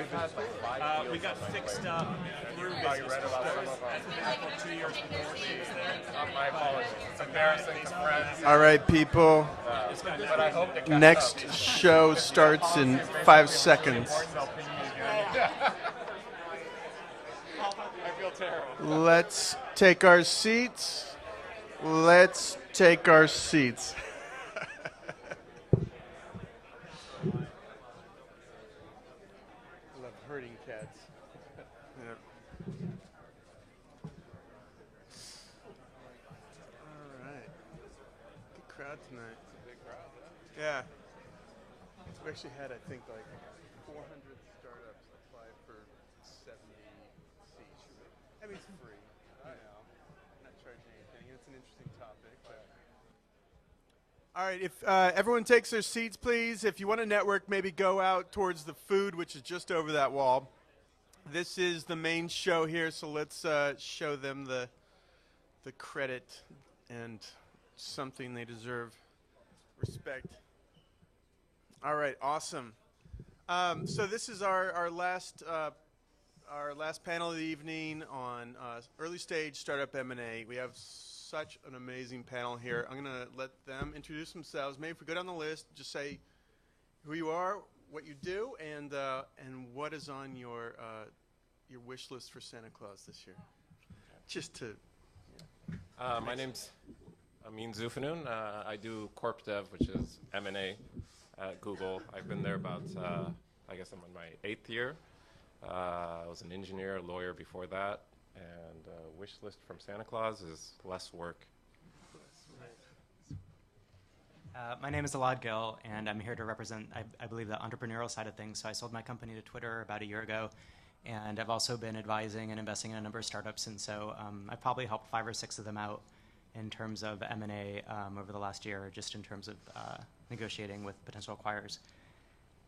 We got fixed up through business. For 2 years before she was there. My apologies. It's embarrassing to friends. All right, people. But I hope to catch Next up. show starts in 5 seconds. I feel terrible. Let's take our seats. Let's take our seats. Love herding cats. Yeah. All right. Good crowd tonight. Big crowd, huh? Yeah. We actually had, I think, like 400 startups apply for 70 seats. I mean, it's free. I know. I'm not charging anything. It's an interesting topic. But. All right. If everyone takes their seats, please. If you want to network, maybe go out towards the food, which is just over that wall. This is the main show here, so let's show them the credit and something they deserve. Respect. All right, awesome. So this is our last panel of the evening on early stage startup M&A. We have such an amazing panel here. I'm going to let them introduce themselves. Maybe if we go down the list, just say who you are, what you do, and what is on your wish list for Santa Claus this year. Just to. Yeah. My name's Amin Zufanoon. I do corp dev, which is M&A at Google. I've been there about, I guess I'm in my 8th year. I was an engineer, a lawyer before that, and wish list from Santa Claus is less work. My name is Alad Gill, and I'm here to represent, I believe, the entrepreneurial side of things. So I sold my company to Twitter about a year ago, and I've also been advising and investing in a number of startups, and so I've probably helped 5 or 6 of them out in terms of M&A over the last year, just in terms of negotiating with potential acquirers.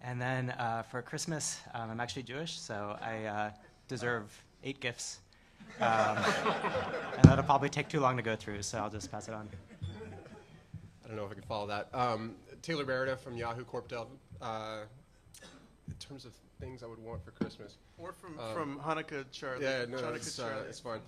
And then for Christmas, I'm actually Jewish, so I deserve 8 gifts. And that'll probably take too long to go through, so I'll just pass it on. I don't know if I can follow that. Taylor Berida from Yahoo Corp Dev. In terms of things I would want for Christmas. Or from Hanukkah Charlie. Yeah, no, Hanukkah it's fine.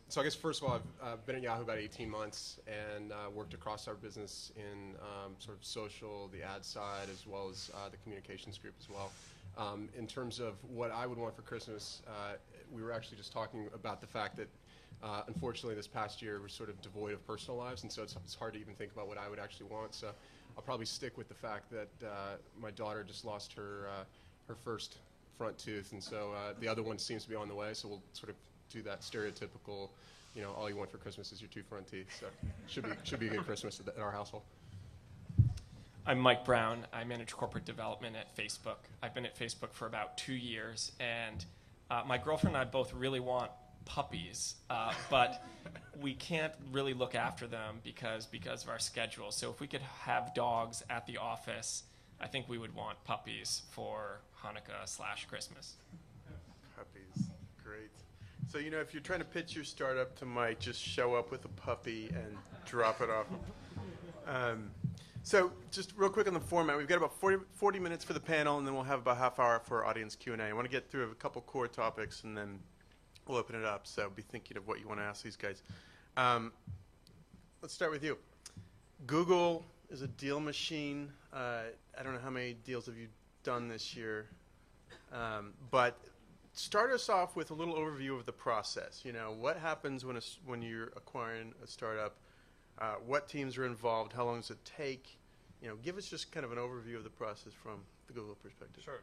So I guess first of all, I've been at Yahoo about 18 months and worked across our business in sort of social, the ad side, as well as the communications group as well. In terms of what I would want for Christmas, we were actually just talking about the fact that unfortunately this past year was sort of devoid of personal lives, and so it's hard to even think about what I would actually want. So I'll probably stick with the fact that my daughter just lost her first front tooth, and so the other one seems to be on the way, so we'll sort of do that stereotypical, all you want for Christmas is your 2 front teeth. So should be a good Christmas at our household. I'm Mike Brown. I manage corporate development at Facebook. I've been at Facebook for about 2 years, and my girlfriend and I both really want puppies, but we can't really look after them because of our schedule. So if we could have dogs at the office, I think we would want puppies for Hanukkah/Christmas. Puppies, great. So, if you're trying to pitch your startup to Mike, just show up with a puppy and drop it off. So just real quick on the format, we've got about 40 minutes for the panel, and then we'll have about half hour for audience Q&A. I want to get through a couple core topics, and then we'll open it up. So be thinking of what you want to ask these guys. Let's start with you. Google is a deal machine. I don't know how many deals have you done this year, but start us off with a little overview of the process. What happens when you're acquiring a startup? What teams are involved? How long does it take? Give us just kind of an overview of the process from the Google perspective. Sure.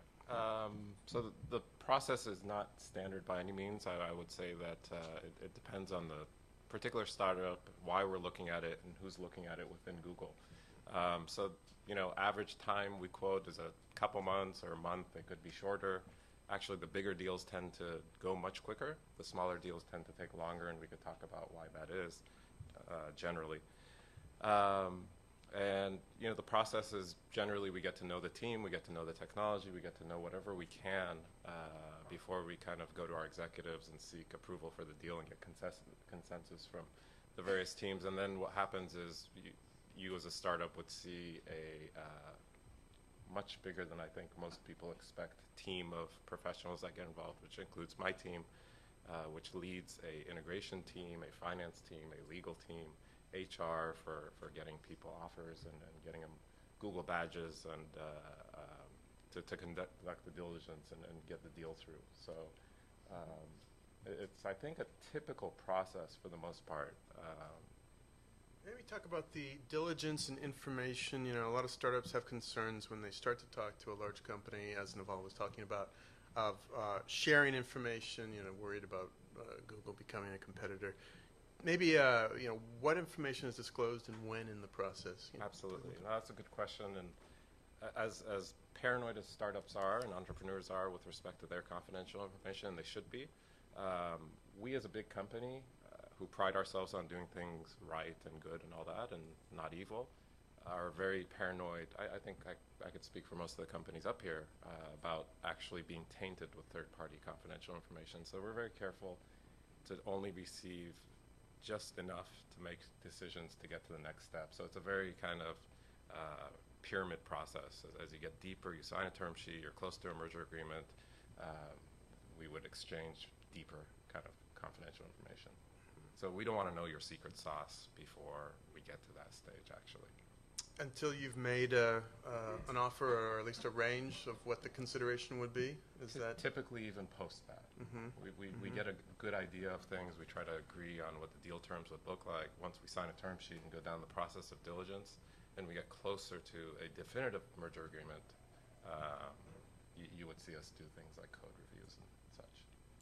So the process is not standard by any means. I would say that it depends on the particular startup, why we're looking at it, and who's looking at it within Google. So average time we quote is a couple months or a month. It could be shorter. Actually, the bigger deals tend to go much quicker. The smaller deals tend to take longer, and we could talk about why that is generally. And the process is generally we get to know the team, we get to know the technology, we get to know whatever we can before we kind of go to our executives and seek approval for the deal and get consensus from the various teams. And then what happens is you as a startup would see much bigger than I think most people expect team of professionals that get involved, which includes my team, which leads a integration team, a finance team, a legal team, HR for getting people offers and getting them Google badges and to conduct the diligence and get the deal through. So it's, I think, a typical process for the most part. Maybe talk about the diligence and information. You know, a lot of startups have concerns when they start to talk to a large company, as Naval was talking about, of sharing information, you know, worried about Google becoming a competitor. Maybe, you know, what information is disclosed and when in the process? You know? Absolutely. No, that's a good question. And as paranoid as startups are and entrepreneurs are with respect to their confidential information, and they should be, we as a big company who pride ourselves on doing things right and good and all that and not evil are very paranoid. I think I could speak for most of the companies up here about actually being tainted with third-party confidential information. So we're very careful to only receive just enough to make decisions to get to the next step. So it's a very kind of pyramid process. As you get deeper, you sign a term sheet, you're close to a merger agreement, we would exchange deeper kind of confidential information. So we don't want to know your secret sauce before we get to that stage, actually. Until you've made an offer or at least a range of what the consideration would be? Is that Typically even post that. We get a good idea of things. We try to agree on what the deal terms would look like. Once we sign a term sheet and go down the process of diligence, and we get closer to a definitive merger agreement, you would see us do things like code reviews and such.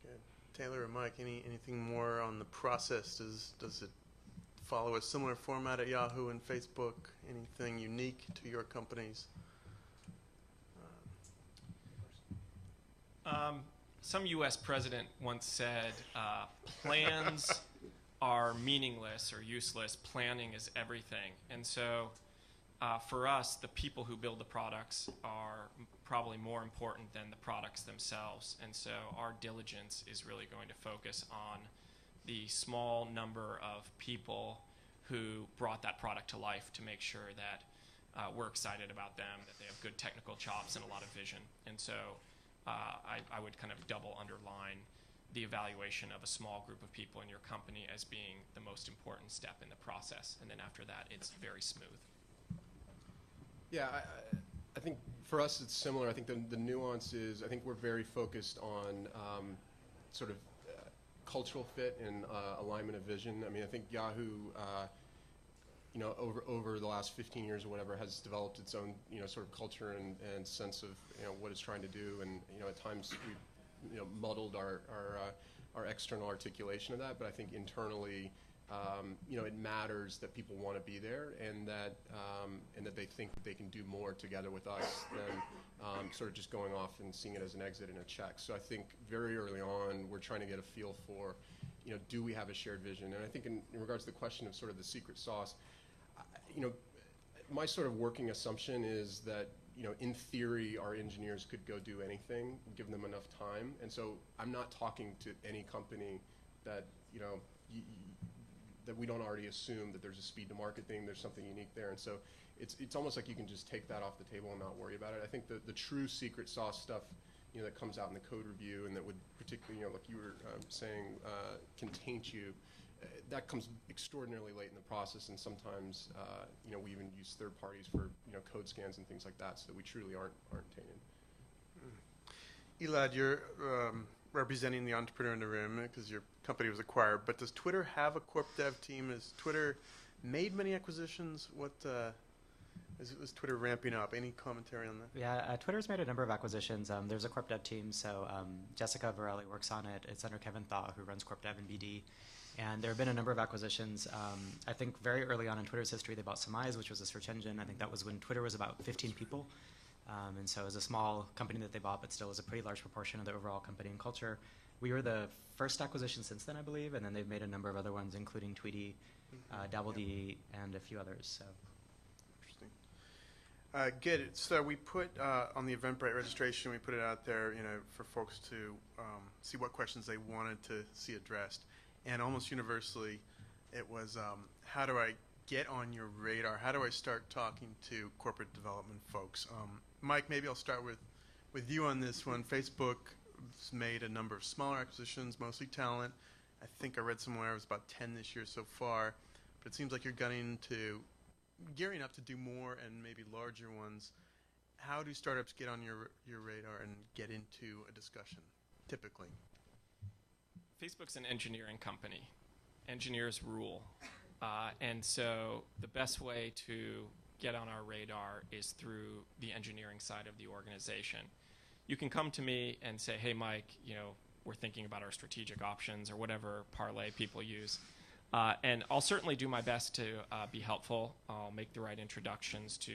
good? Taylor or Mike, anything more on the process? Does it follow a similar format at Yahoo and Facebook? Anything unique to your companies? Some U.S. president once said, plans are meaningless or useless. Planning is everything. And so for us, the people who build the products are probably more important than the products themselves. And so our diligence is really going to focus on the small number of people who brought that product to life to make sure that we're excited about them, that they have good technical chops and a lot of vision. And so I would kind of double underline the evaluation of a small group of people in your company as being the most important step in the process. And then after that, it's very smooth. Yeah, I think for us it's similar. I think the nuance is, I think we're very focused on sort of cultural fit and alignment of vision. I mean, I think Yahoo, you know, over the last 15 years or whatever, has developed its own, you know, sort of culture and sense of, you know, what it's trying to do. And, you know, at times we've, you know, muddled our external articulation of that. But I think internally, you know, it matters that people want to be there and that they think that they can do more together with us than sort of just going off and seeing it as an exit and a check. So I think very early on, we're trying to get a feel for, you know, do we have a shared vision? And I think in regards to the question of sort of the secret sauce, you know, my sort of working assumption is that, you know, in theory, our engineers could go do anything, give them enough time. And so I'm not talking to any company that, you know, that we don't already assume that there's a speed to market thing, there's something unique there. And so it's almost like you can just take that off the table and not worry about it. I think the true secret sauce stuff, you know, that comes out in the code review and that would particularly, you know, like you were saying, can taint you, that comes extraordinarily late in the process. And sometimes, you know, we even use third parties for, you know, code scans and things like that so that we truly aren't tainted. Elad, you're representing the entrepreneur in the room because your company was acquired, but does Twitter have a corp dev team? Has Twitter made many acquisitions? What is Twitter ramping up? Any commentary on that? Yeah, Twitter's made a number of acquisitions. There's a corp dev team, so Jessica Varelli works on it. It's under Kevin Thaw, who runs corp dev and BD. And there have been a number of acquisitions. I think very early on in Twitter's history, they bought Surmise, which was a search engine. I think that was when Twitter was about 15 people. And so it was a small company that they bought, but still was a pretty large proportion of the overall company and culture. We were the first acquisition since then, I believe, and then they've made a number of other ones, including Tweety, DabbleD, and a few others. So. Interesting. Good. So we put on the Eventbrite registration, we put it out there, you know, for folks to see what questions they wanted to see addressed, and almost universally, it was how do I get on your radar? How do I start talking to corporate development folks? Mike, maybe I'll start with you on this one. Facebook's made a number of smaller acquisitions, mostly talent. I think I read somewhere it was about 10 this year so far. But it seems like you're gearing up to do more and maybe larger ones. How do startups get on your radar and get into a discussion, typically? Facebook's an engineering company. Engineers rule. And so the best way to get on our radar is through the engineering side of the organization. You can come to me and say, hey, Mike, we're thinking about our strategic options or whatever parlay people use. And I'll certainly do my best to be helpful. I'll make the right introductions to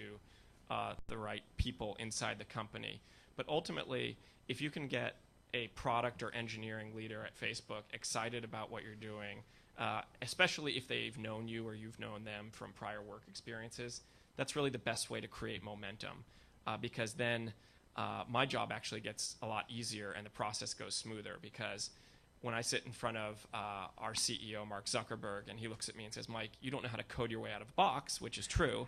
the right people inside the company. But ultimately, if you can get a product or engineering leader at Facebook excited about what you're doing, especially if they've known you or you've known them from prior work experiences, that's really the best way to create momentum. Because then my job actually gets a lot easier and the process goes smoother, because when I sit in front of our CEO, Mark Zuckerberg, and he looks at me and says, Mike, you don't know how to code your way out of a box, which is true,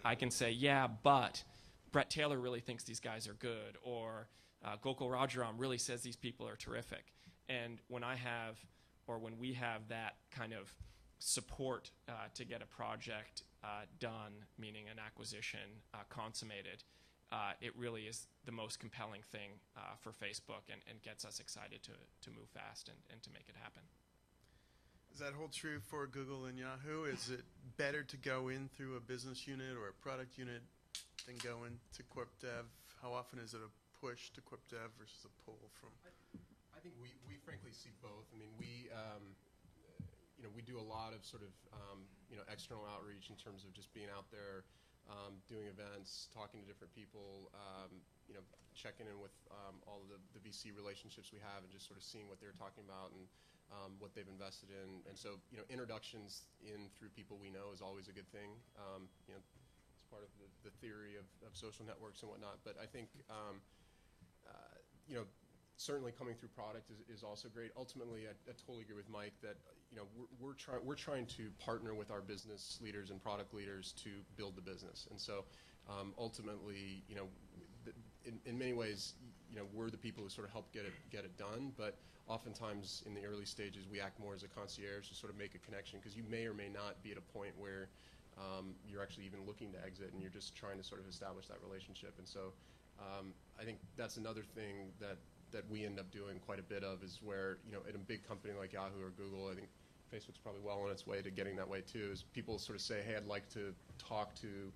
I can say, yeah, but Brett Taylor really thinks these guys are good, or Gokul Rajaram really says these people are terrific. And when we have that kind of support to get a project done, meaning an acquisition consummated, it really is the most compelling thing for Facebook and gets us excited to move fast and to make it happen. Does that hold true for Google and Yahoo? Is it better to go in through a business unit or a product unit than go into corp dev? How often is it a push to corp dev versus a pull from? I think we frankly see both. I mean, we do a lot of sort of external outreach in terms of just being out there, doing events, talking to different people, checking in with all of the VC relationships we have, and just sort of seeing what they're talking about and what they've invested in. And so introductions in through people we know is always a good thing. It's part of the theory of social networks and whatnot. But I think certainly coming through product is also great. Ultimately, I totally agree with Mike that we're trying to partner with our business leaders and product leaders to build the business. And so ultimately, in many ways, we're the people who sort of help get it done. But oftentimes in the early stages, we act more as a concierge to sort of make a connection, because you may or may not be at a point where you're actually even looking to exit, and you're just trying to sort of establish that relationship. And so I think that's another thing that we end up doing quite a bit of, is where, at a big company like Yahoo or Google, I think Facebook's probably well on its way to getting that way too, is people sort of say, hey, I'd like to talk to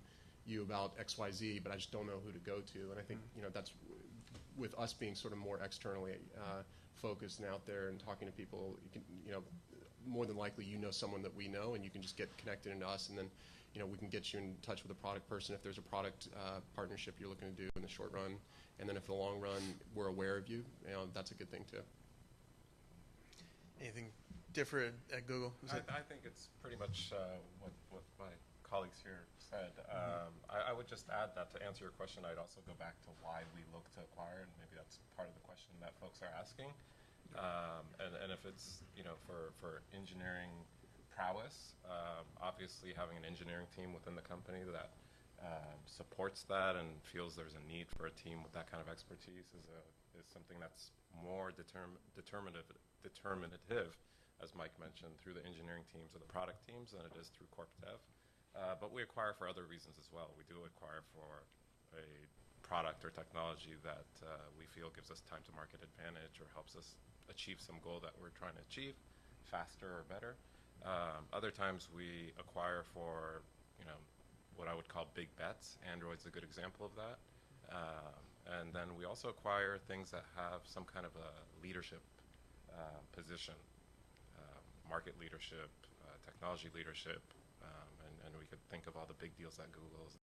you about XYZ, but I just don't know who to go to. And I think, that's with us being sort of more externally focused and out there and talking to people, you can, more than likely someone that we know, and you can just get connected into us, and then we can get you in touch with a product person if there's a product partnership you're looking to do in the short run. And then if in the long run we're aware of you, that's a good thing too. Anything different at Google? I think it's pretty much what my colleagues here said. I would just add that to answer your question, I'd also go back to why we look to acquire, and maybe that's part of the question that folks are asking. And if it's for engineering prowess, obviously having an engineering team within the company that supports that and feels there's a need for a team with that kind of expertise is something that's more determinative, as Mike mentioned, through the engineering teams or the product teams than it is through corp dev. But we acquire for other reasons as well. We do acquire for a product or technology that we feel gives us time to market advantage or helps us achieve some goal that we're trying to achieve faster or better. Other times we acquire for what I would call big bets. Android's a good example of that. And then we also acquire things that have some kind of a leadership position, market leadership, technology leadership, and we could think of all the big deals that Google has